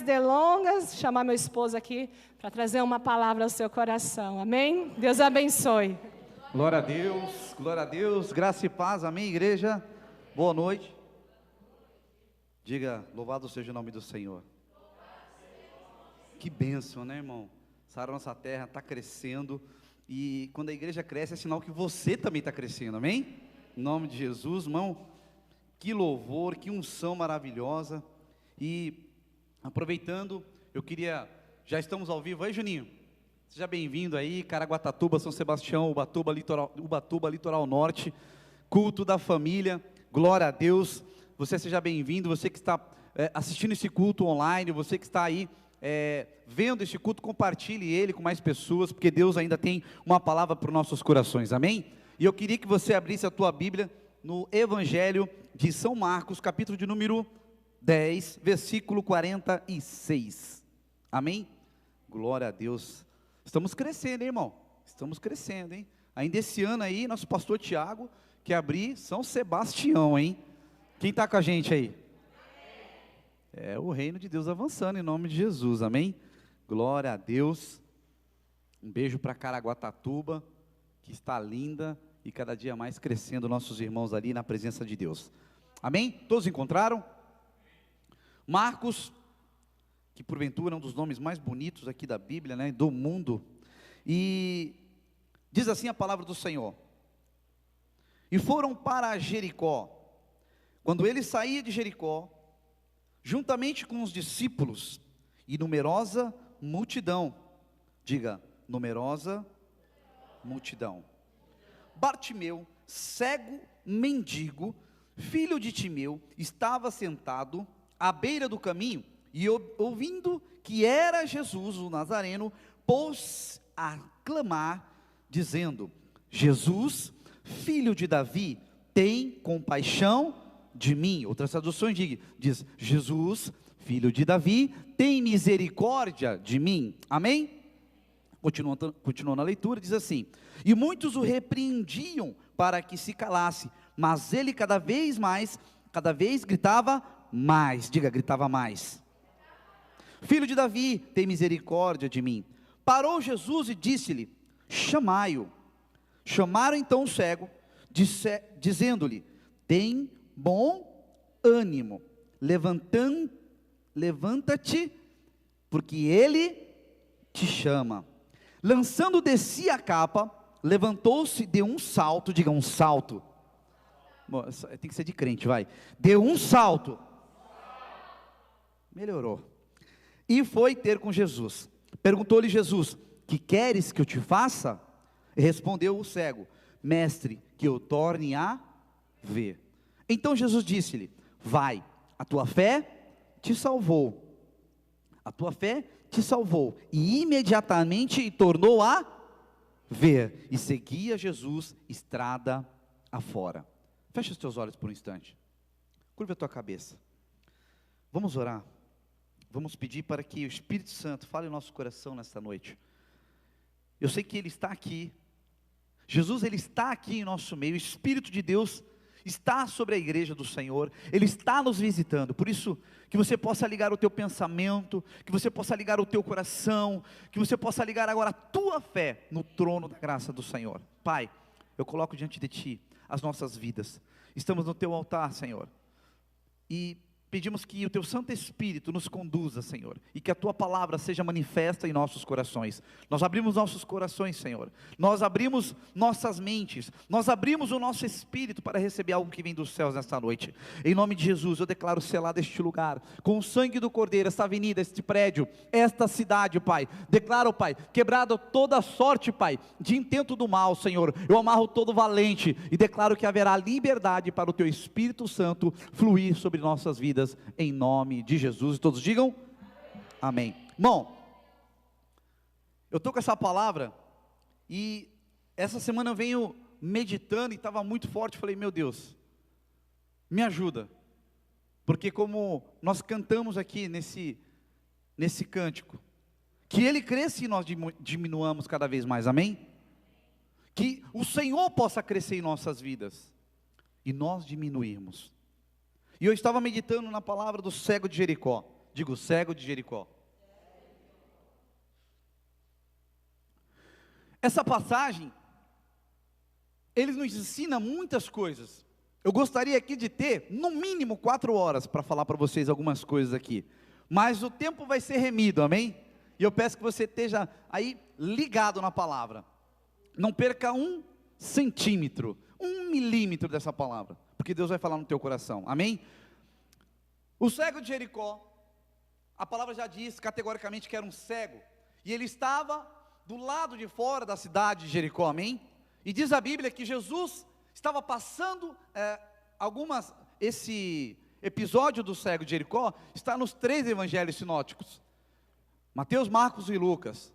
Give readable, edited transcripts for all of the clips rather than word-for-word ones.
delongas, chamar meu esposo aqui para trazer uma palavra ao seu coração, amém? Deus abençoe. Glória a Deus, graça e paz, amém, igreja? Boa noite. Diga, louvado seja o nome do Senhor. Que bênção, né, irmão? Essa nossa terra está crescendo, e quando a igreja cresce é sinal que você também está crescendo, amém? Em nome de Jesus, irmão, que louvor, que unção maravilhosa. E aproveitando, eu queria, já estamos ao vivo aí, Juninho? Seja bem-vindo aí, Caraguatatuba, São Sebastião, Ubatuba, Litoral Norte, culto da família, glória a Deus. Você seja bem-vindo, você que está assistindo esse culto online, você que está aí vendo esse culto, compartilhe ele com mais pessoas, porque Deus ainda tem uma palavra para os nossos corações, amém? E eu queria que você abrisse a tua Bíblia no Evangelho de São Marcos, capítulo de número 10, versículo 46, amém? Glória a Deus. Estamos crescendo, hein, irmão? Estamos crescendo, hein? Ainda esse ano aí, nosso pastor Tiago quer abrir São Sebastião, hein? Quem está com a gente aí? É o reino de Deus avançando em nome de Jesus, amém? Glória a Deus. Um beijo para Caraguatatuba, que está linda e cada dia mais crescendo, nossos irmãos ali na presença de Deus, amém? Todos encontraram? Marcos, que porventura é um dos nomes mais bonitos aqui da Bíblia, né, do mundo, e diz assim a palavra do Senhor: e foram para Jericó. Quando ele saía de Jericó, juntamente com os discípulos e numerosa multidão, diga, numerosa multidão, Bartimeu, cego mendigo, filho de Timeu, estava sentado à beira do caminho, e ouvindo que era Jesus o Nazareno, pôs a clamar, dizendo: Jesus, filho de Davi, tem compaixão de mim. Outras traduções diz: Jesus, filho de Davi, tem misericórdia de mim. Amém? Continuando a leitura, diz assim: e muitos o repreendiam para que se calasse, mas ele cada vez gritava mais. Diga, gritava mais: Filho de Davi, tem misericórdia de mim. Parou Jesus e disse-lhe: chamai-o. Chamaram então o cego, dizendo-lhe: tem bom ânimo, levanta-te, porque ele te chama. Lançando de si a capa, levantou-se, deu um salto. Diga, um salto. Bom, tem que ser de crente, vai. Deu um salto. Melhorou. E foi ter com Jesus. Perguntou-lhe Jesus: que queres que eu te faça? E respondeu o cego: mestre, que eu torne a ver. Então Jesus disse-lhe: vai, a tua fé te salvou. A tua fé te salvou. E imediatamente tornou a ver. E seguia Jesus estrada afora. Fecha os teus olhos por um instante. Curva a tua cabeça. Vamos orar. Vamos pedir para que o Espírito Santo fale no nosso coração nesta noite. Eu sei que Ele está aqui. Jesus, Ele está aqui em nosso meio. O Espírito de Deus está sobre a igreja do Senhor. Ele está nos visitando. Por isso, que você possa ligar o teu pensamento, que você possa ligar o teu coração, que você possa ligar agora a tua fé no trono da graça do Senhor. Pai, eu coloco diante de Ti as nossas vidas. Estamos no Teu altar, Senhor. E pedimos que o Teu Santo Espírito nos conduza, Senhor, e que a Tua palavra seja manifesta em nossos corações. Nós abrimos nossos corações, Senhor, nós abrimos nossas mentes, nós abrimos o nosso espírito para receber algo que vem dos céus nesta noite. Em nome de Jesus, eu declaro selado este lugar, com o sangue do Cordeiro, esta avenida, este prédio, esta cidade, Pai. Declaro, Pai, quebrado toda sorte, Pai, de intento do mal, Senhor. Eu amarro todo valente e declaro que haverá liberdade para o Teu Espírito Santo fluir sobre nossas vidas, em nome de Jesus. E todos digam amém. Irmão, eu estou com essa palavra e essa semana eu venho meditando e estava muito forte. Falei, meu Deus, me ajuda, porque como nós cantamos aqui nesse cântico, que Ele cresça e nós diminuamos cada vez mais, amém? Que o Senhor possa crescer em nossas vidas e nós diminuirmos. E eu estava meditando na palavra do cego de Jericó. Digo, o cego de Jericó. Essa passagem, ele nos ensina muitas coisas. Eu gostaria aqui de ter, no mínimo, 4 horas para falar para vocês algumas coisas aqui. Mas o tempo vai ser remido, amém? E eu peço que você esteja aí ligado na palavra. Não perca 1 centímetro, 1 milímetro dessa palavra, porque Deus vai falar no teu coração, amém? O cego de Jericó, a palavra já diz categoricamente que era um cego, e ele estava do lado de fora da cidade de Jericó, amém? E diz a Bíblia que Jesus estava passando, esse episódio do cego de Jericó está nos 3 evangelhos sinóticos, Mateus, Marcos e Lucas.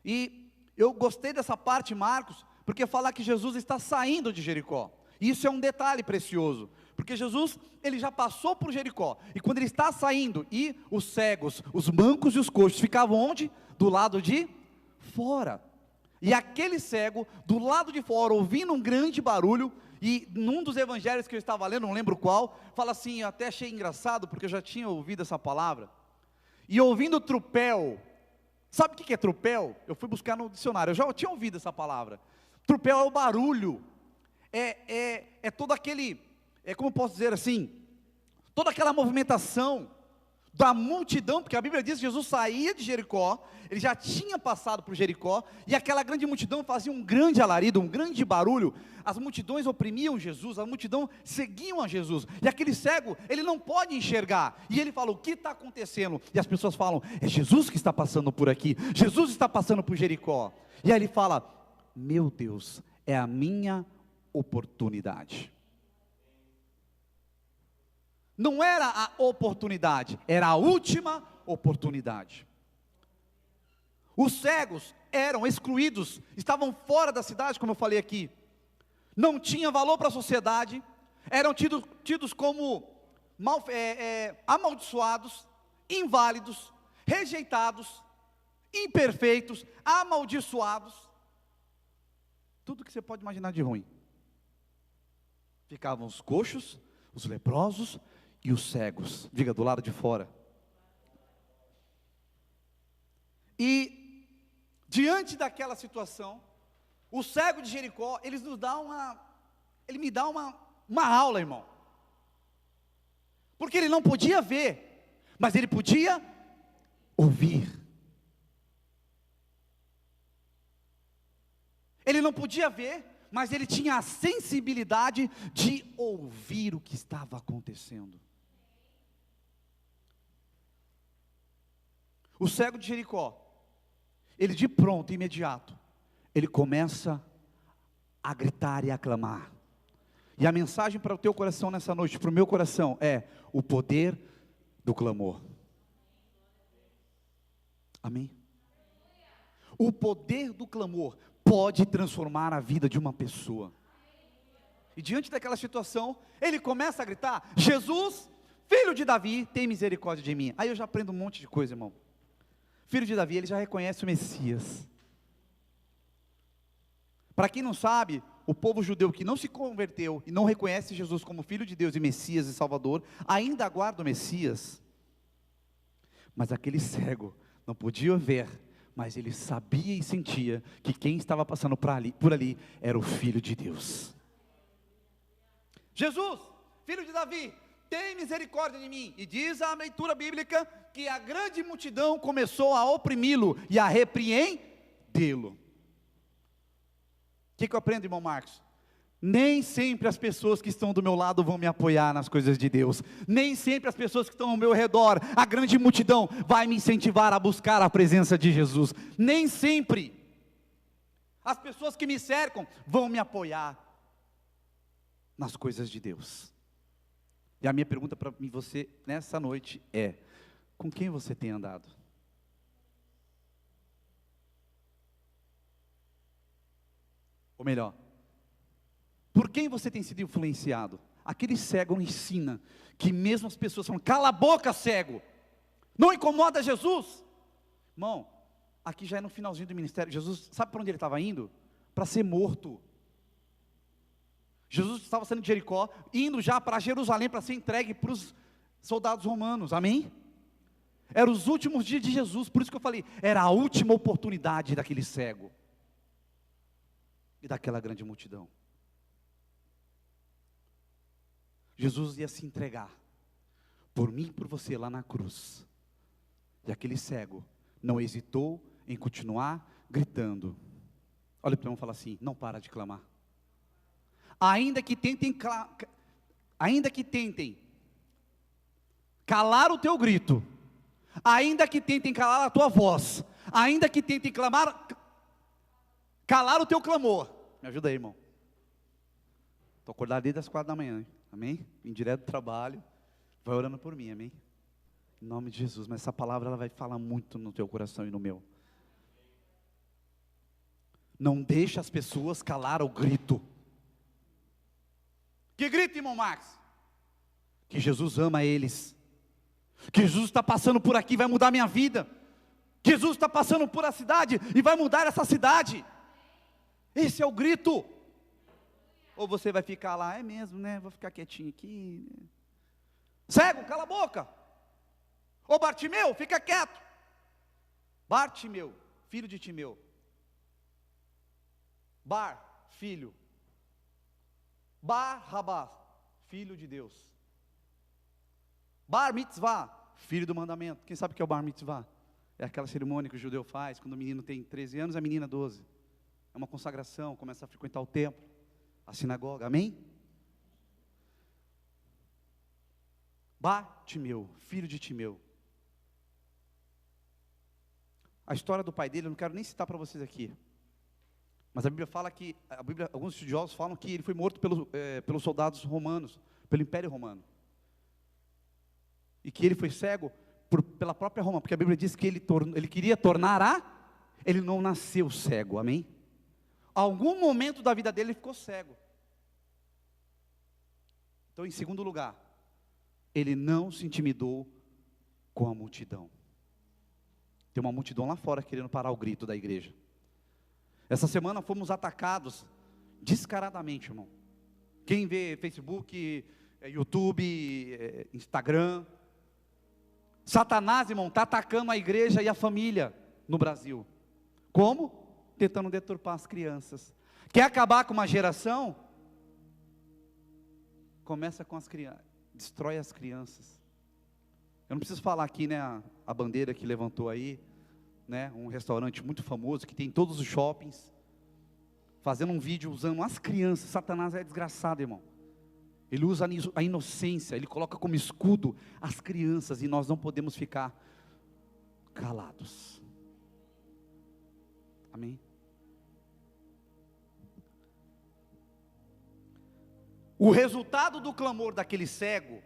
E eu gostei dessa parte, Marcos, porque fala que Jesus está saindo de Jericó. E isso é um detalhe precioso, porque Jesus, ele já passou por Jericó, e quando ele está saindo, e os cegos, os mancos e os coxos ficavam onde? Do lado de fora. E aquele cego, do lado de fora, ouvindo um grande barulho, e num dos evangelhos que eu estava lendo, não lembro qual, fala assim, eu até achei engraçado, porque eu já tinha ouvido essa palavra, e ouvindo trupel. Sabe o que é trupel? Eu fui buscar no dicionário, eu já tinha ouvido essa palavra. Trupel é o barulho, é todo aquele, como eu posso dizer assim, toda aquela movimentação da multidão, porque a Bíblia diz que Jesus saía de Jericó, ele já tinha passado por Jericó, e aquela grande multidão fazia um grande alarido, um grande barulho, as multidões oprimiam Jesus, a multidão seguiam a Jesus, e aquele cego, ele não pode enxergar, e ele fala, o que está acontecendo? E as pessoas falam, é Jesus que está passando por aqui, Jesus está passando por Jericó, e aí ele fala, meu Deus, é a minha oportunidade. Não era a oportunidade, era a última oportunidade. Os cegos eram excluídos, estavam fora da cidade, como eu falei aqui, não tinha valor para a sociedade, eram tidos como amaldiçoados, inválidos, rejeitados, imperfeitos, amaldiçoados, tudo que você pode imaginar de ruim. Ficavam os coxos, os leprosos e os cegos, diga, do lado de fora. E diante daquela situação, o cego de Jericó, ele me dá uma aula, irmão. Porque ele não podia ver, mas ele podia ouvir. Ele não podia ver, mas ele tinha a sensibilidade de ouvir o que estava acontecendo. O cego de Jericó, ele de pronto, imediato, ele começa a gritar e a clamar. E a mensagem para o teu coração nessa noite, para o meu coração, é o poder do clamor. Amém? O poder do clamor pode transformar a vida de uma pessoa. E diante daquela situação, ele começa a gritar, Jesus, filho de Davi, tem misericórdia de mim. Aí eu já aprendo um monte de coisa, irmão. Filho de Davi, ele já reconhece o Messias. Para quem não sabe, o povo judeu que não se converteu e não reconhece Jesus como Filho de Deus e Messias e Salvador, ainda aguarda o Messias. Mas aquele cego não podia ver, mas ele sabia e sentia que quem estava passando por ali era o Filho de Deus. Jesus, filho de Davi, tem misericórdia de mim. E diz a leitura bíblica que a grande multidão começou a oprimi-lo e a repreendê-lo. O que eu aprendo, irmão Marcos? Nem sempre as pessoas que estão do meu lado vão me apoiar nas coisas de Deus. Nem sempre as pessoas que estão ao meu redor, a grande multidão, vai me incentivar a buscar a presença de Jesus. Nem sempre as pessoas que me cercam vão me apoiar nas coisas de Deus. E a minha pergunta para mim, você, nessa noite é, com quem você tem andado? Ou melhor, por quem você tem sido influenciado? Aquele cego ensina que mesmo as pessoas falam, cala a boca, cego, não incomoda Jesus. Irmão, aqui já é no finalzinho do ministério, Jesus, sabe para onde ele estava indo? Para ser morto. Jesus estava saindo de Jericó, indo já para Jerusalém, para ser entregue para os soldados romanos, amém? Eram os últimos dias de Jesus, por isso que eu falei, era a última oportunidade daquele cego e daquela grande multidão. Jesus ia se entregar por mim e por você lá na cruz. E aquele cego não hesitou em continuar gritando. Olha para o irmão e fala assim: não para de clamar. Ainda que tentem calar o teu grito, ainda que tentem calar a tua voz, ainda que tentem calar o teu clamor. Me ajuda aí, irmão. Estou acordado desde as 4 da manhã, hein? Amém? Vim direto do trabalho, vai orando por mim, amém? Em nome de Jesus, mas essa palavra ela vai falar muito no teu coração e no meu. Não deixa as pessoas calar o grito. Que grito, irmão Max? Que Jesus ama eles. Que Jesus está passando por aqui e vai mudar a minha vida. Que Jesus está passando por a cidade e vai mudar essa cidade. Esse é o grito. Ou você vai ficar lá, é mesmo, né? Vou ficar quietinho aqui. Cego, cala a boca. Ô Bartimeu, fica quieto. Bartimeu, filho de Timeu. Bar, filho. Barrabás, filho de Deus. Bar mitzvah, filho do mandamento. Quem sabe o que é o bar mitzvah? É aquela cerimônia que o judeu faz quando o menino tem 13 anos e a menina 12. É uma consagração, começa a frequentar o templo, a sinagoga, amém? Bartimeu, filho de Timeu. A história do pai dele eu não quero nem citar para vocês aqui. Mas a Bíblia fala que, alguns estudiosos falam que ele foi morto pelos soldados romanos, pelo Império Romano. E que ele foi cego pela própria Roma, porque a Bíblia diz que ele queria ele não nasceu cego, amém? Algum momento da vida dele ele ficou cego. Então, em segundo lugar, ele não se intimidou com a multidão. Tem uma multidão lá fora querendo parar o grito da igreja. Essa semana fomos atacados descaradamente, irmão. Quem vê Facebook, YouTube, Instagram, Satanás, irmão, está atacando a igreja e a família no Brasil. Como? Tentando deturpar as crianças. Quer acabar com uma geração? Começa com as crianças, destrói as crianças. Eu não preciso falar aqui, né, a bandeira que levantou aí, né, um restaurante muito famoso, que tem em todos os shoppings, fazendo um vídeo usando as crianças. Satanás é desgraçado, irmão. Ele usa a inocência, ele coloca como escudo as crianças, e nós não podemos ficar calados. Amém? O resultado do clamor daquele cego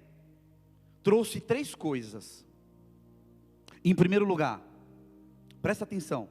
trouxe 3 coisas. Em primeiro lugar, presta atenção,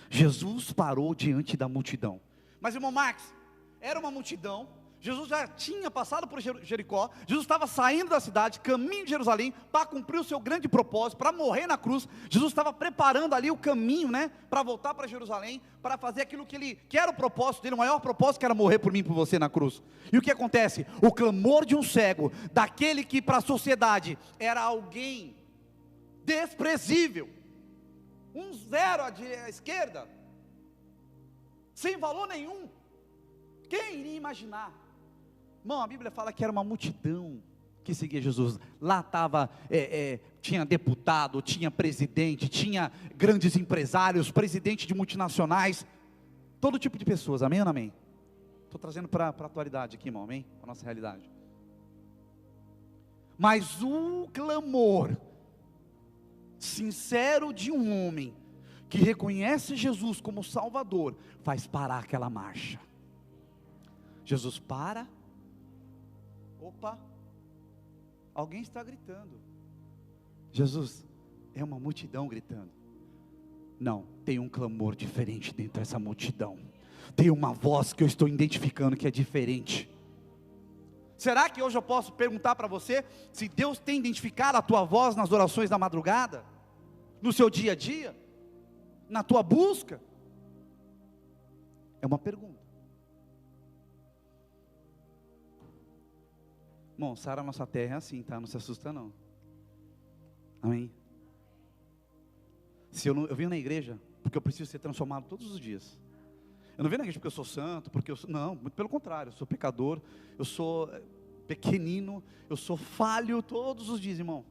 Jesus parou diante da multidão. Mas, irmão Max, era uma multidão. Jesus já tinha passado por Jericó. Jesus estava saindo da cidade, caminho de Jerusalém, para cumprir o seu grande propósito, para morrer na cruz. Jesus estava preparando ali o caminho, né, para voltar para Jerusalém, para fazer aquilo que era o propósito dele, o maior propósito, que era morrer por mim e por você na cruz. E o que acontece? O clamor de um cego, daquele que para a sociedade era alguém desprezível, um zero à esquerda, sem valor nenhum. Quem iria imaginar? Irmão, a Bíblia fala que era uma multidão que seguia Jesus. Lá estava, tinha deputado, tinha presidente, tinha grandes empresários, presidente de multinacionais, todo tipo de pessoas, amém ou não amém? Estou trazendo para a atualidade aqui, irmão, amém? Para a nossa realidade. Mas o clamor sincero de um homem que reconhece Jesus como Salvador faz parar aquela marcha. Jesus para. Opa, alguém está gritando. Jesus, é uma multidão gritando. Não, tem um clamor diferente dentro dessa multidão. Tem uma voz que eu estou identificando que é diferente. Será que hoje eu posso perguntar para você se Deus tem identificado a tua voz nas orações da madrugada? No seu dia a dia? Na tua busca? É uma pergunta. Irmão, Sara, nossa terra é assim, tá? Não se assusta não. Amém? eu venho na igreja porque eu preciso ser transformado todos os dias. Eu não venho na igreja porque eu sou santo, porque eu sou, não, muito pelo contrário, eu sou pecador, eu sou pequenino, eu sou falho todos os dias, irmão.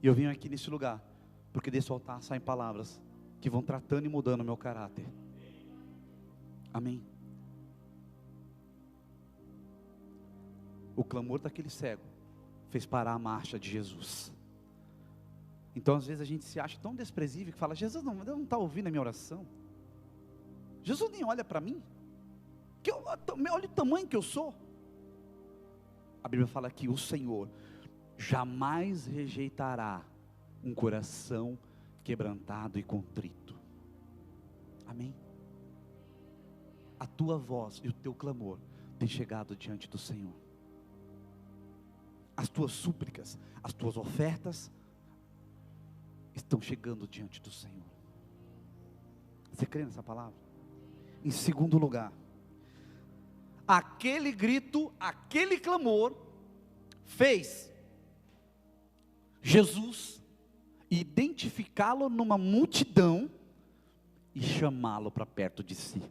E eu venho aqui nesse lugar, porque desse altar saem palavras que vão tratando e mudando o meu caráter. Amém. O clamor daquele cego fez parar a marcha de Jesus. Então às vezes a gente se acha tão desprezível que fala: Jesus não está ouvindo a minha oração, Jesus nem olha para mim, olha o tamanho que eu sou. A Bíblia fala que o Senhor jamais rejeitará um coração quebrantado e contrito. Amém. A tua voz e o teu clamor tem chegado diante do Senhor. As tuas súplicas, as tuas ofertas estão chegando diante do Senhor. Você crê nessa palavra? Em segundo lugar, aquele grito, aquele clamor fez Jesus identificá-lo numa multidão e chamá-lo para perto de si.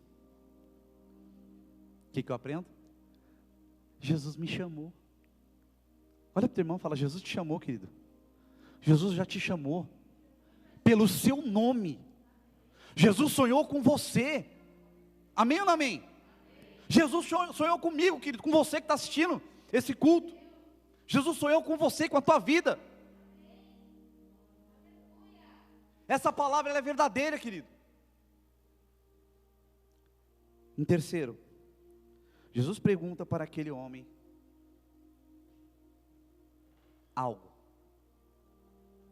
O que eu aprendo? Jesus me chamou. Olha para o teu irmão e fala: Jesus te chamou, querido. Jesus já te chamou pelo seu nome. Jesus sonhou com você. Amém ou não amém? Jesus sonhou comigo, querido, com você que está assistindo esse culto. Jesus sonhou com você, com a tua vida. Essa palavra ela é verdadeira, querido. Em terceiro, Jesus pergunta para aquele homem algo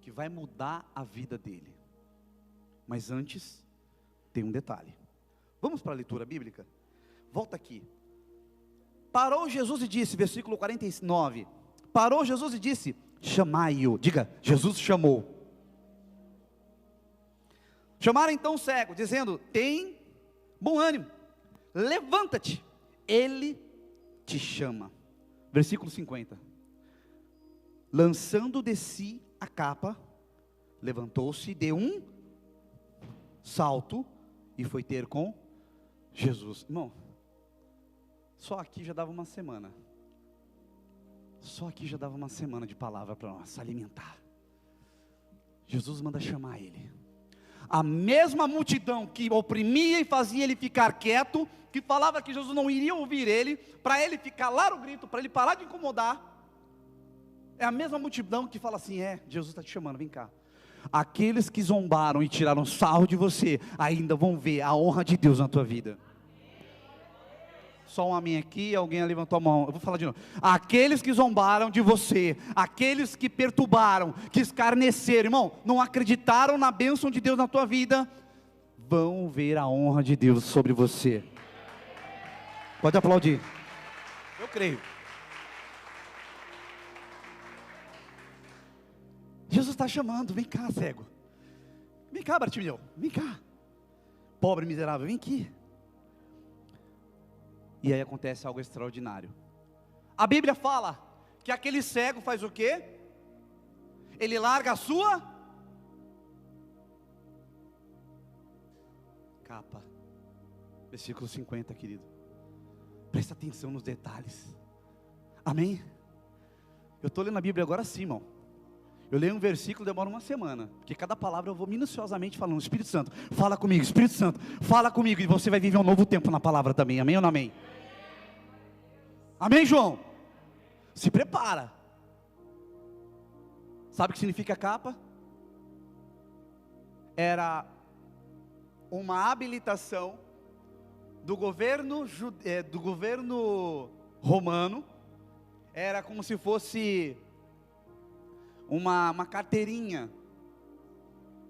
que vai mudar a vida dele. Mas antes, tem um detalhe. Vamos para a leitura bíblica? Volta aqui. Parou Jesus e disse, versículo 49. Parou Jesus e disse: chamai-o. Diga, Jesus chamou. Chamaram então o cego, dizendo: tem bom ânimo, levanta-te, ele te chama. Versículo 50. Lançando de si a capa, levantou-se, deu um salto e foi ter com Jesus. Irmão, só aqui já dava uma semana. Só aqui já dava uma semana de palavra para nós alimentar. Jesus manda chamar ele. A mesma multidão que oprimia e fazia ele ficar quieto, que falava que Jesus não iria ouvir ele, para ele ficar lá o grito, para ele parar de incomodar, é a mesma multidão que fala assim: Jesus está te chamando, vem cá. Aqueles que zombaram e tiraram sarro de você, ainda vão ver a honra de Deus na tua vida. Só um amém aqui, alguém levantou a mão. Eu vou falar de novo. Aqueles que zombaram de você, aqueles que perturbaram, que escarneceram, irmão, não acreditaram na bênção de Deus na tua vida, vão ver a honra de Deus sobre você. Pode aplaudir. Eu creio. Jesus está chamando: vem cá, cego. Vem cá, Bartimeu, vem cá. Pobre miserável, vem aqui. E aí acontece algo extraordinário. A Bíblia fala que aquele cego faz o quê? Ele larga a sua capa. Versículo 50, querido. Presta atenção nos detalhes. Amém? Eu estou lendo a Bíblia agora sim, irmão. Eu leio um versículo, demora uma semana, porque cada palavra eu vou minuciosamente falando. Espírito Santo, fala comigo. Espírito Santo, fala comigo. E você vai viver um novo tempo na palavra também. Amém ou não amém? Amém, João? Se prepara. Sabe o que significa capa? Era uma habilitação do governo romano. Era como se fosse uma carteirinha,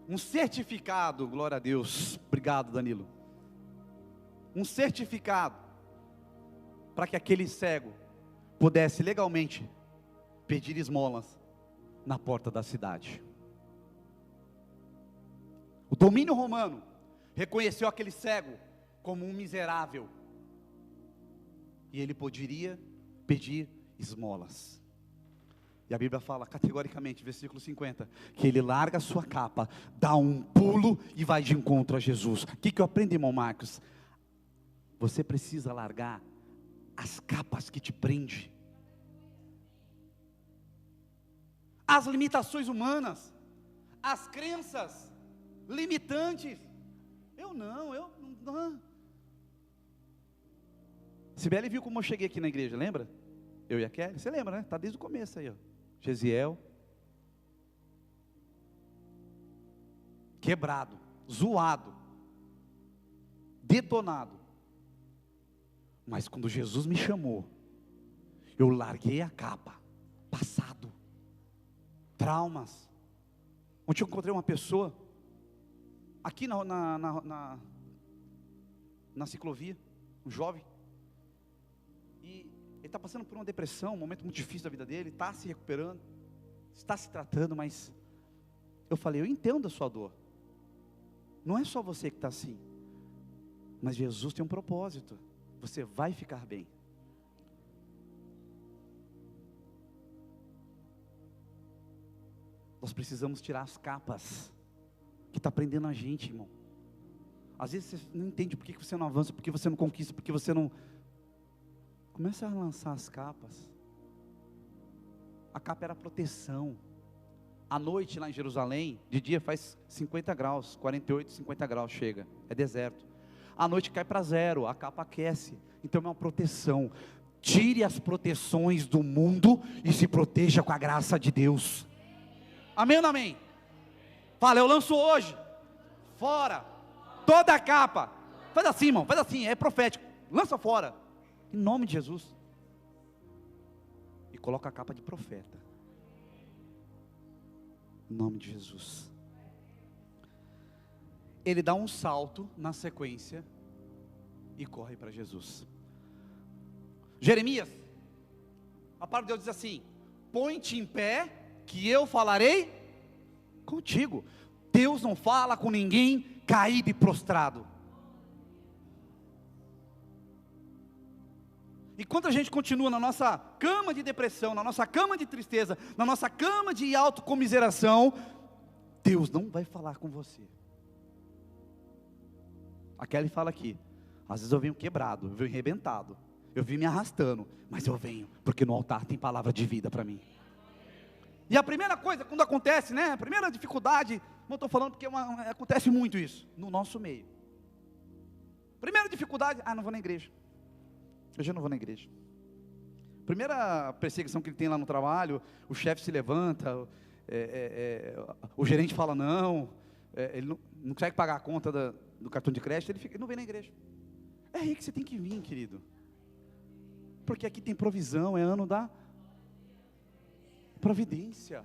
um certificado. Glória a Deus, obrigado, Danilo. Um certificado para que aquele cego pudesse legalmente pedir esmolas na porta da cidade. O domínio romano reconheceu aquele cego como um miserável, e ele poderia pedir esmolas. E a Bíblia fala categoricamente, versículo 50, que ele larga a sua capa, dá um pulo e vai de encontro a Jesus. O que eu aprendi, irmão Marcos? Você precisa largar as capas que te prendem, as limitações humanas, as crenças limitantes. Eu não. Sibeli viu como eu cheguei aqui na igreja, lembra? Eu e a Kelly, você lembra, né? Está desde o começo aí, ó. Gesiel, quebrado, zoado, detonado. Mas quando Jesus me chamou, eu larguei a capa, passado, traumas. Ontem eu encontrei uma pessoa, aqui na ciclovia, um jovem, e ele está passando por uma depressão, um momento muito difícil da vida dele, está se recuperando, está se tratando, mas eu falei, eu entendo a sua dor, não é só você que está assim, mas Jesus tem um propósito, você vai ficar bem. Nós precisamos tirar as capas que está prendendo a gente, irmão. Às vezes você não entende por que você não avança, por que você não conquista, por que você não... Começa a lançar as capas. A capa era proteção. À noite lá em Jerusalém, de dia faz 50 graus, 48, 50 graus chega, é deserto. À noite cai para zero, a capa aquece, então é uma proteção. Tire as proteções do mundo e se proteja com a graça de Deus. Amém ou não amém? Fala, eu lanço hoje, fora, toda a capa. Faz assim, irmão, faz assim, é profético. Lança fora, em nome de Jesus. E coloca a capa de profeta. Em nome de Jesus. Ele dá um salto na sequência e corre para Jesus. Jeremias, a palavra de Deus diz assim: põe-te em pé, que eu falarei contigo. Deus não fala com ninguém caído e prostrado. Enquanto a gente continua na nossa cama de depressão, na nossa cama de tristeza, na nossa cama de autocomiseração, Deus não vai falar com você. A Kelly fala aqui, às vezes eu venho quebrado, eu venho arrebentado, eu venho me arrastando, mas eu venho, porque no altar tem palavra de vida para mim. E a primeira coisa, quando acontece, né, a primeira dificuldade, não estou falando porque acontece muito isso, no nosso meio. Primeira dificuldade, não vou na igreja. Hoje eu não vou na igreja. Primeira perseguição que ele tem lá no trabalho, o chefe se levanta, o gerente fala não, ele não consegue pagar a conta do cartão de crédito, ele não vem na igreja. É aí que você tem que vir, querido. Porque aqui tem provisão, é ano da providência.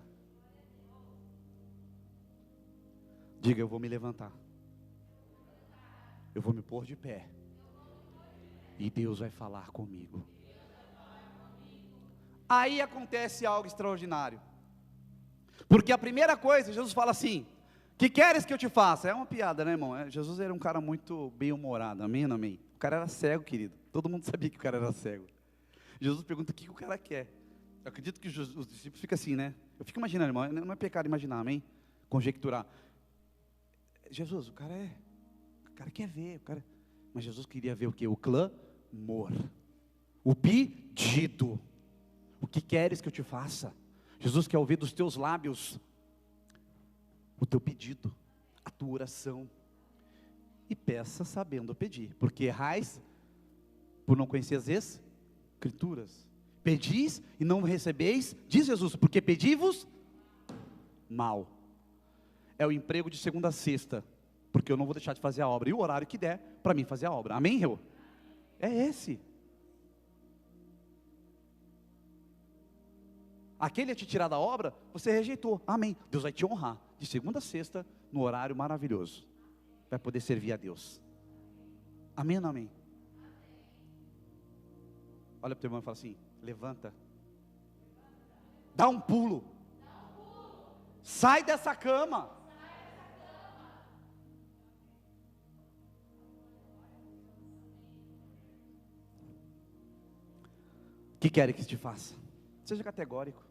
Diga, eu vou me levantar. Eu vou me pôr de pé. E Deus vai falar comigo. Aí acontece algo extraordinário. Porque a primeira coisa, Jesus fala assim: que queres que eu te faça? É uma piada, né, irmão? Jesus era um cara muito bem-humorado, amém, amém? O cara era cego, querido. Todo mundo sabia que o cara era cego. Jesus pergunta o que o cara quer. Eu acredito que os discípulos ficam assim, né? Eu fico imaginando, irmão, não é pecado imaginar, amém? Conjecturar. Jesus, o cara quer ver, mas Jesus queria ver o quê? O clamor, o pedido. O que queres que eu te faça? Jesus quer ouvir dos teus lábios o teu pedido, a tua oração. E peça sabendo pedir, porque errais por não conhecer as escrituras. Pedis e não recebeis, diz Jesus, porque pedi-vos mal. É o emprego de segunda a sexta, porque eu não vou deixar de fazer a obra, e o horário que der para mim fazer a obra, amém, Reu? É esse. Aquele a te tirar da obra, você rejeitou, amém. Deus vai te honrar, de segunda a sexta, no horário maravilhoso, vai poder servir a Deus, amém ou não amém? Olha para o teu irmão e fala assim: levanta, dá um pulo, sai dessa cama. O que querem que te faça? Seja categórico.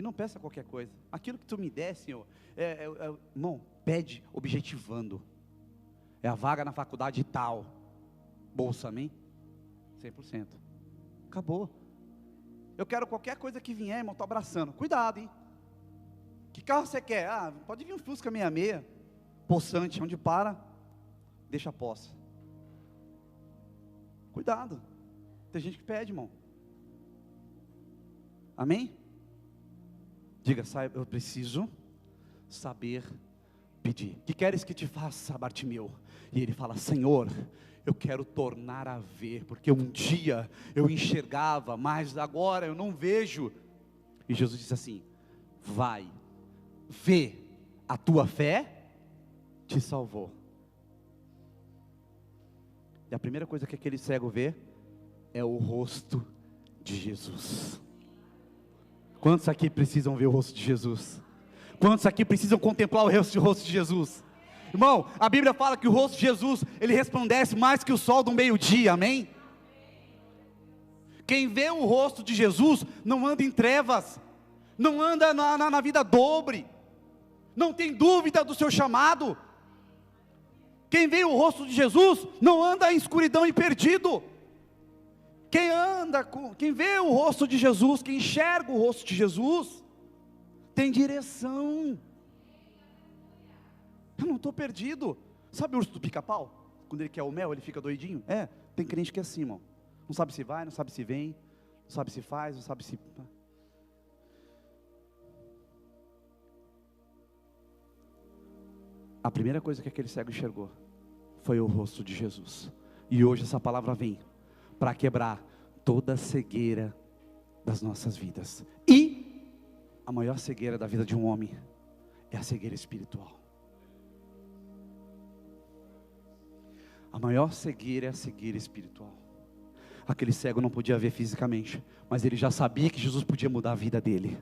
E não peça qualquer coisa. Aquilo que tu me der, Senhor, irmão, pede objetivando. É a vaga na faculdade tal. Bolsa, amém? 100%. Acabou. Eu quero qualquer coisa que vier, irmão, estou abraçando. Cuidado, hein? Que carro você quer? Ah, pode vir um Fusca 66. Poçante, onde para, deixa a poça. Cuidado. Tem gente que pede, irmão. Amém? Diga, saiba, eu preciso saber pedir. Que queres que te faça, Bartimeu? E ele fala, Senhor, eu quero tornar a ver, porque um dia eu enxergava, mas agora eu não vejo. E Jesus disse assim, vai, vê, a tua fé te salvou. E a primeira coisa que aquele cego vê é o rosto de Jesus. Quantos aqui precisam ver o rosto de Jesus? Quantos aqui precisam contemplar o rosto de Jesus? Irmão, a Bíblia fala que o rosto de Jesus, ele resplandece mais que o sol do meio-dia, amém? Quem vê o rosto de Jesus, não anda em trevas, não anda na vida dobre, não tem dúvida do seu chamado. Quem vê o rosto de Jesus, não anda em escuridão e perdido. Quem vê o rosto de Jesus, quem enxerga o rosto de Jesus, tem direção. Eu não estou perdido. Sabe o urso do pica-pau? Quando ele quer o mel, ele fica doidinho? Tem crente que é assim, irmão. Não sabe se vai, não sabe se vem, não sabe se faz, não sabe se... A primeira coisa que aquele cego enxergou foi o rosto de Jesus. E hoje essa palavra vem para quebrar toda a cegueira das nossas vidas. E a maior cegueira da vida de um homem é a cegueira espiritual. A maior cegueira é a cegueira espiritual. Aquele cego não podia ver fisicamente, mas ele já sabia que Jesus podia mudar a vida dele.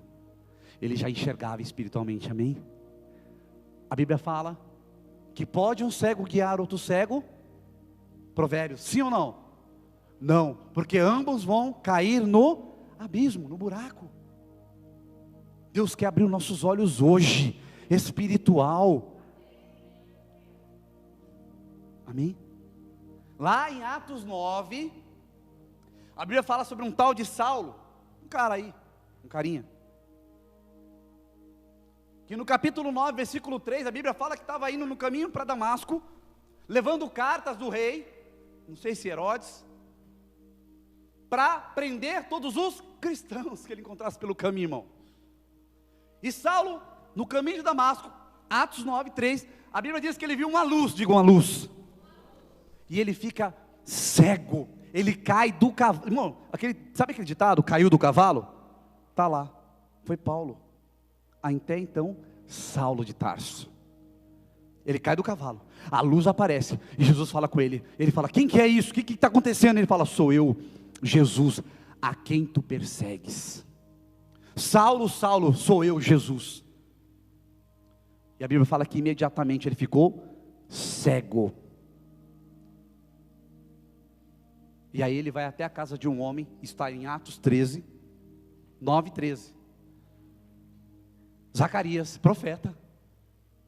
Ele já enxergava espiritualmente, amém? A Bíblia fala que pode um cego guiar outro cego? Provérbios, sim ou não? Não, porque ambos vão cair no abismo, no buraco. Deus quer abrir os nossos olhos hoje, espiritual. Amém? Lá em Atos 9, a Bíblia fala sobre um tal de Saulo, um cara aí, um carinha, que no capítulo 9, versículo 3, a Bíblia fala que estava indo no caminho para Damasco, levando cartas do rei, não sei se Herodes, para prender todos os cristãos que ele encontrasse pelo caminho, irmão. E Saulo, no caminho de Damasco, Atos 9, 3, a Bíblia diz que ele viu uma luz, diga uma luz, e ele fica cego, ele cai do cavalo, irmão, sabe aquele ditado, caiu do cavalo? Está lá, foi Paulo, até então, Saulo de Tarso. Ele cai do cavalo, a luz aparece, e Jesus fala com ele, ele fala, quem que é isso? O que está acontecendo? Ele fala, sou eu, Jesus, a quem tu persegues. Saulo, Saulo, sou eu, Jesus. E a Bíblia fala que imediatamente ele ficou cego. E aí ele vai até a casa de um homem, está em Atos 13, 9, 13. Zacarias, profeta.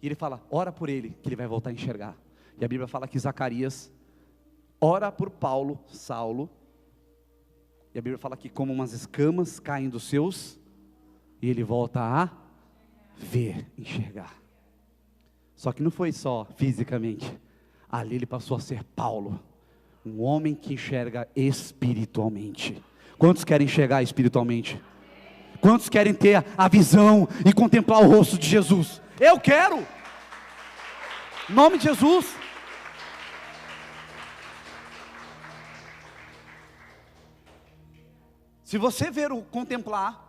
E ele fala, ora por ele, que ele vai voltar a enxergar. E a Bíblia fala que Zacarias ora por Paulo, Saulo. E a Bíblia fala que como umas escamas caem dos seus, e ele volta a ver, enxergar. Só que não foi só fisicamente. Ali ele passou a ser Paulo, um homem que enxerga espiritualmente. Quantos querem enxergar espiritualmente? Quantos querem ter a visão e contemplar o rosto de Jesus? Eu quero! Em nome de Jesus. Se você ver o contemplar,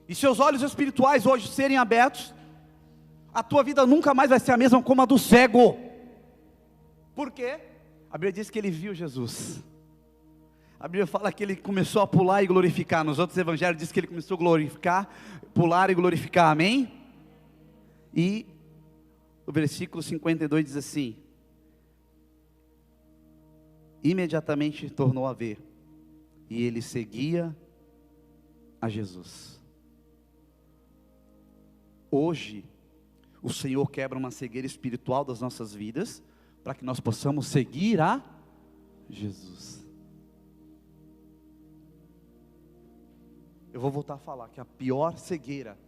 e seus olhos espirituais hoje serem abertos, a tua vida nunca mais vai ser a mesma como a do cego. Por quê? A Bíblia diz que ele viu Jesus. A Bíblia fala que ele começou a pular e glorificar. Nos outros evangelhos diz que ele começou a glorificar, pular e glorificar, amém? E o versículo 52 diz assim: imediatamente tornou a ver, e ele seguia a Jesus. Hoje, o Senhor quebra uma cegueira espiritual das nossas vidas, para que nós possamos seguir a Jesus. Eu vou voltar a falar que a pior cegueira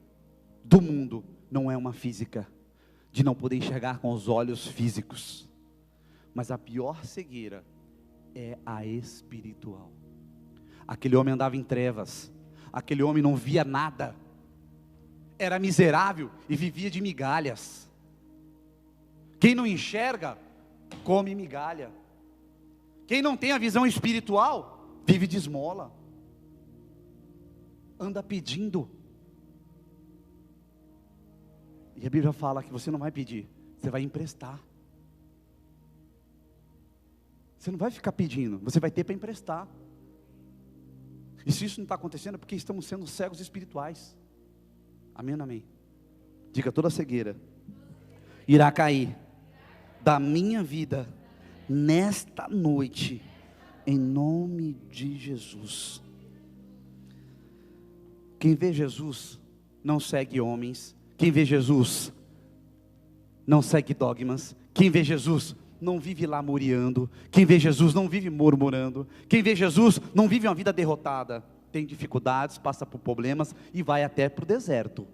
do mundo não é uma física, de não poder enxergar com os olhos físicos, mas a pior cegueira é a espiritual. Aquele homem andava em trevas, aquele homem não via nada, era miserável e vivia de migalhas. Quem não enxerga, come migalha. Quem não tem a visão espiritual, vive de esmola, anda pedindo. E a Bíblia fala que você não vai pedir, você vai emprestar. Você não vai ficar pedindo, você vai ter para emprestar. E se isso não está acontecendo, é porque estamos sendo cegos espirituais. Amém ou não amém? Diga: toda cegueira irá cair da minha vida nesta noite, em nome de Jesus. Quem vê Jesus não segue homens. Quem vê Jesus não segue dogmas. Quem vê Jesus não vive lamuriando. Quem vê Jesus não vive murmurando. Quem vê Jesus não vive uma vida derrotada. Tem dificuldades, passa por problemas e vai até para o deserto.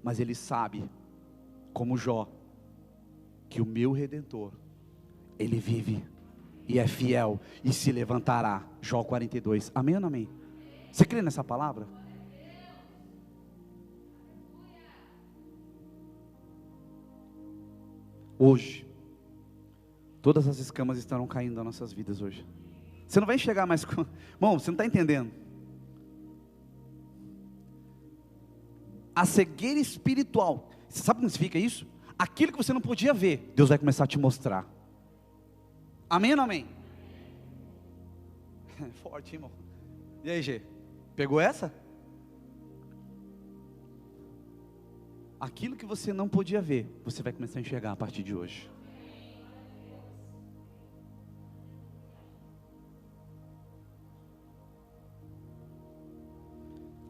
Mas ele sabe, como Jó, que o meu Redentor, ele vive e é fiel e se levantará. Jó 42. Amém ou não amém? Você crê nessa palavra? Hoje, todas as escamas estarão caindo das nossas vidas hoje. Você não vai enxergar mais com... Bom, você não está entendendo. A cegueira espiritual, você sabe o que significa isso? Aquilo que você não podia ver, Deus vai começar a te mostrar. Amém ou não amém? Forte, irmão. E aí, Gê? Pegou essa? Aquilo que você não podia ver, você vai começar a enxergar a partir de hoje.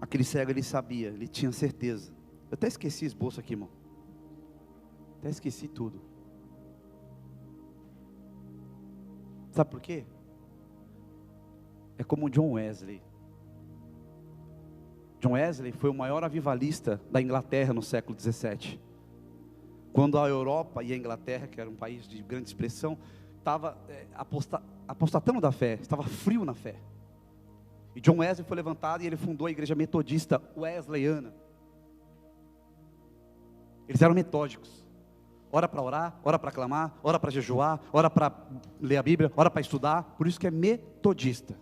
Aquele cego, ele sabia, ele tinha certeza. Eu até esqueci esse esboço aqui, irmão. Até esqueci tudo. Sabe por quê? É como o John Wesley. John Wesley foi o maior avivalista da Inglaterra no século 17. Quando a Europa e a Inglaterra, que era um país de grande expressão, estava apostatando da fé, estava frio na fé. E John Wesley foi levantado e ele fundou a igreja metodista wesleyana. Eles eram metódicos. Ora para orar, ora para clamar, ora para jejuar, ora para ler a Bíblia, ora para estudar. Por isso que é metodista.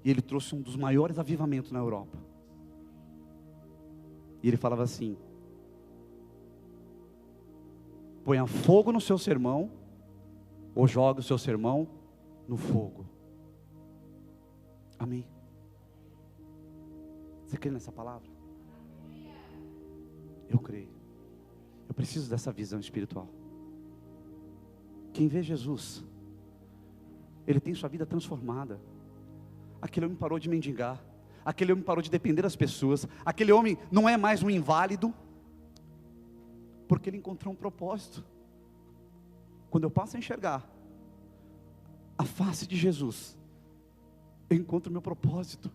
E ele trouxe um dos maiores avivamentos na Europa. E ele falava assim: ponha fogo no seu sermão, ou jogue o seu sermão no fogo. Amém? Você crê nessa palavra? Eu creio. Eu preciso dessa visão espiritual. Quem vê Jesus, ele tem sua vida transformada. Aquele homem parou de mendigar, aquele homem parou de depender das pessoas, aquele homem não é mais um inválido, porque ele encontrou um propósito. Quando eu passo a enxergar a face de Jesus, eu encontro o meu propósito,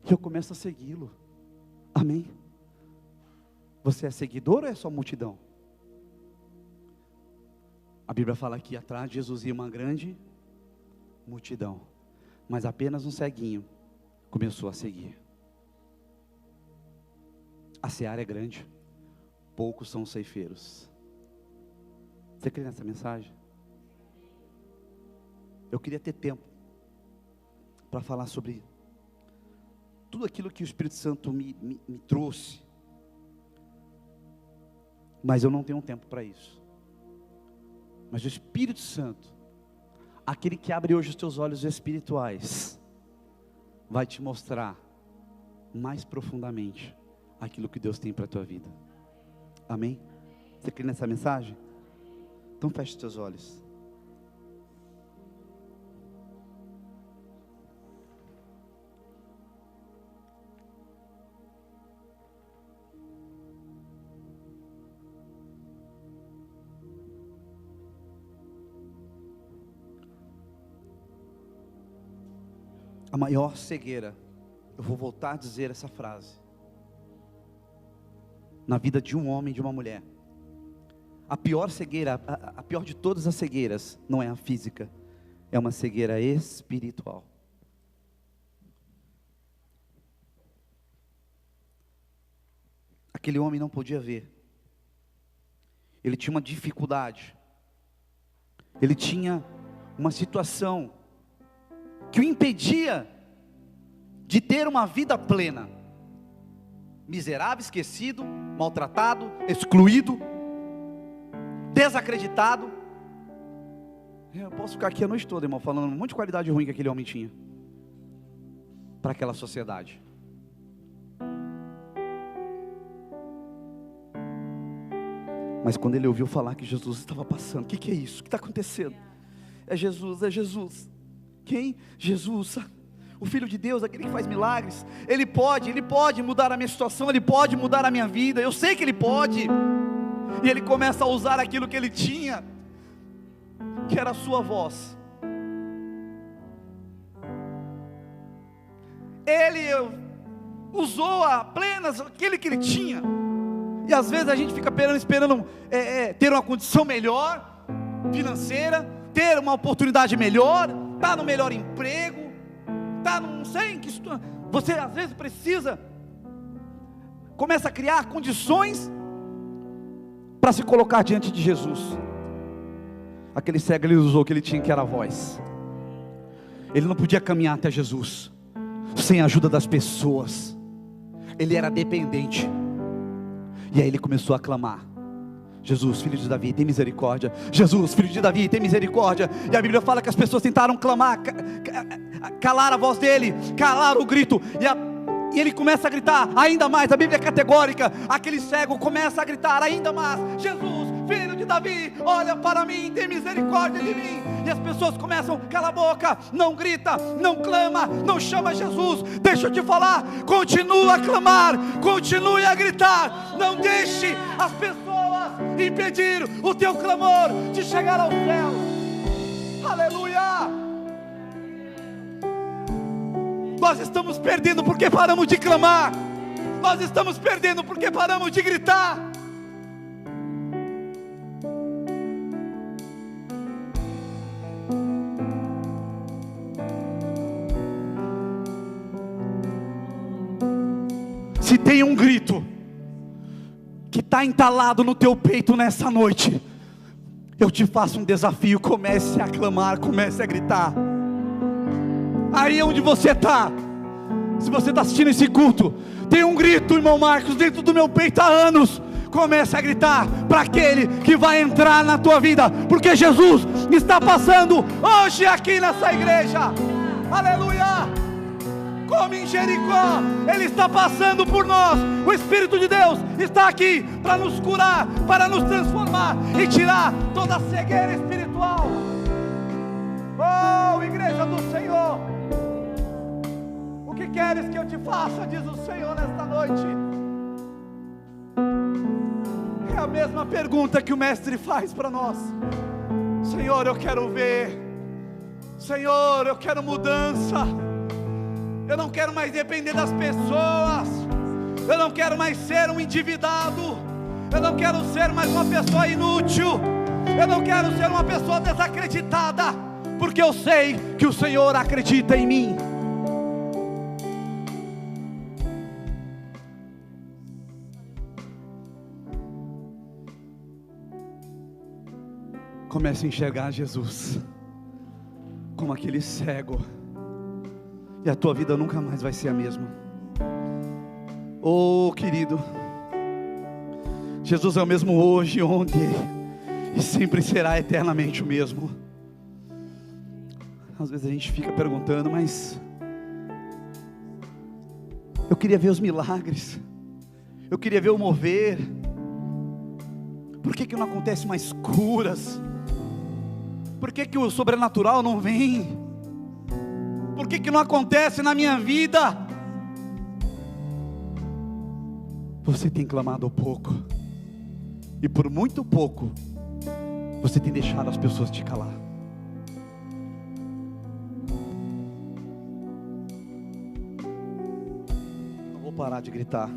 e eu começo a segui-lo. Amém? Você é seguidor ou é só multidão? A Bíblia fala que atrás de Jesus ia uma grande multidão, mas apenas um ceguinho começou a seguir. A seara é grande, poucos são os ceifeiros. Você crê nessa mensagem? Eu queria ter tempo para falar sobre tudo aquilo que o Espírito Santo me trouxe, mas eu não tenho tempo para isso. Mas o Espírito Santo, aquele que abre hoje os teus olhos espirituais, vai te mostrar mais profundamente aquilo que Deus tem para a tua vida. Amém? Você crê nessa mensagem? Então feche os teus olhos. A maior cegueira, eu vou voltar a dizer essa frase, na vida de um homem e de uma mulher. A pior cegueira, a pior de todas as cegueiras, não é a física, é uma cegueira espiritual. Aquele homem não podia ver. Ele tinha uma dificuldade. Ele tinha uma situação que o impedia de ter uma vida plena. Miserável, esquecido, maltratado, excluído, desacreditado. Eu posso ficar aqui a noite toda, irmão, falando um monte de qualidade ruim que aquele homem tinha para aquela sociedade. Mas quando ele ouviu falar que Jesus estava passando, o que é isso? O que está acontecendo? É Jesus, é Jesus. Quem? Jesus, o Filho de Deus, aquele que faz milagres. Ele pode mudar a minha situação, Ele pode mudar a minha vida, eu sei que Ele pode. E ele começa a usar aquilo que ele tinha, que era a sua voz. Ele usou a plenas aquele que ele tinha. E às vezes a gente fica esperando ter uma condição melhor, financeira, ter uma oportunidade melhor, estar no melhor emprego, estar não sei em que você às vezes precisa, começa a criar condições para se colocar diante de Jesus. Aquele cego, ele usou o que ele tinha, que era a voz. Ele não podia caminhar até Jesus sem a ajuda das pessoas. Ele era dependente. E aí ele começou a clamar: Jesus, filho de Davi, tem misericórdia. Jesus, filho de Davi, tem misericórdia. E a Bíblia fala que as pessoas tentaram clamar, calar a voz dele, calar o grito. E ele começa a gritar ainda mais. A Bíblia é categórica. Aquele cego começa a gritar ainda mais: Jesus, filho de Davi, olha para mim, tem misericórdia de mim. E as pessoas começam: cala a boca, não grita, não clama, não chama Jesus. Deixa eu te falar, continua a clamar, continue a gritar. Não deixe as pessoas impedir o teu clamor de chegar ao céu. Aleluia. Nós estamos perdendo porque paramos de clamar. Nós estamos perdendo porque paramos de gritar. Se tem um grito que está entalado no teu peito nessa noite, eu te faço um desafio: comece a clamar, comece a gritar. Aí onde você está, se você está assistindo esse culto, tem um grito, irmão Marcos, dentro do meu peito há anos. Comece a gritar para aquele que vai entrar na tua vida, porque Jesus está passando hoje aqui nessa igreja. Aleluia. Como em Jericó, Ele está passando por nós. O Espírito de Deus está aqui para nos curar, para nos transformar e tirar toda a cegueira espiritual. Oh, igreja do Senhor, o que queres que eu te faça, diz o Senhor nesta noite? É a mesma pergunta que o Mestre faz para nós. Senhor, eu quero ver. Senhor, eu quero mudança. Eu não quero mais depender das pessoas. Eu não quero mais ser um endividado. Eu não quero ser mais uma pessoa inútil. Eu não quero ser uma pessoa desacreditada, porque eu sei que o Senhor acredita em mim. Comece a enxergar Jesus como aquele cego, e a tua vida nunca mais vai ser a mesma. Oh, querido, Jesus é o mesmo hoje, ontem e sempre será eternamente o mesmo. Às vezes a gente fica perguntando: mas eu queria ver os milagres, eu queria ver o mover. Por que não acontece mais curas? Por que o sobrenatural não vem? Por que não acontece na minha vida? Você tem clamado pouco, e por muito pouco você tem deixado as pessoas te calar. parar de gritar.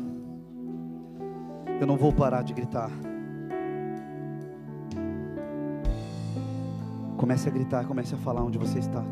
Eu não vou parar de gritar. Comece a gritar, comece a falar onde você está.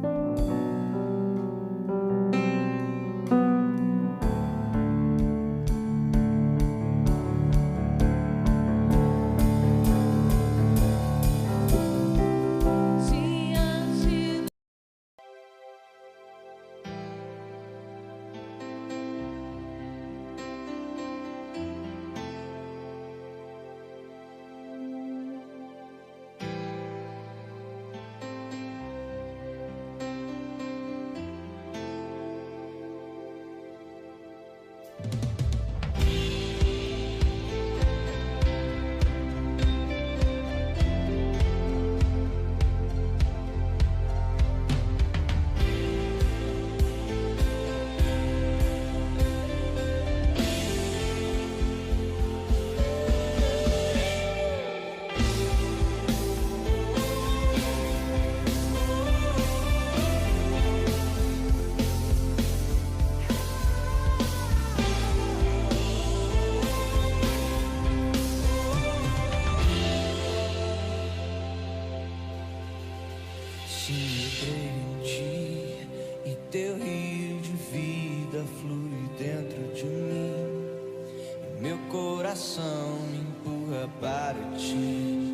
Me empurra para ti,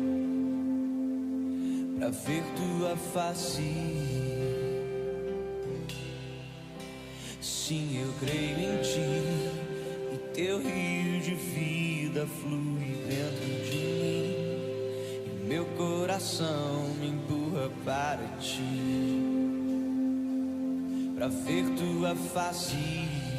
pra ver tua face. Sim, eu creio em ti, e teu rio de vida flui dentro de mim, e meu coração me empurra para ti, pra ver tua face.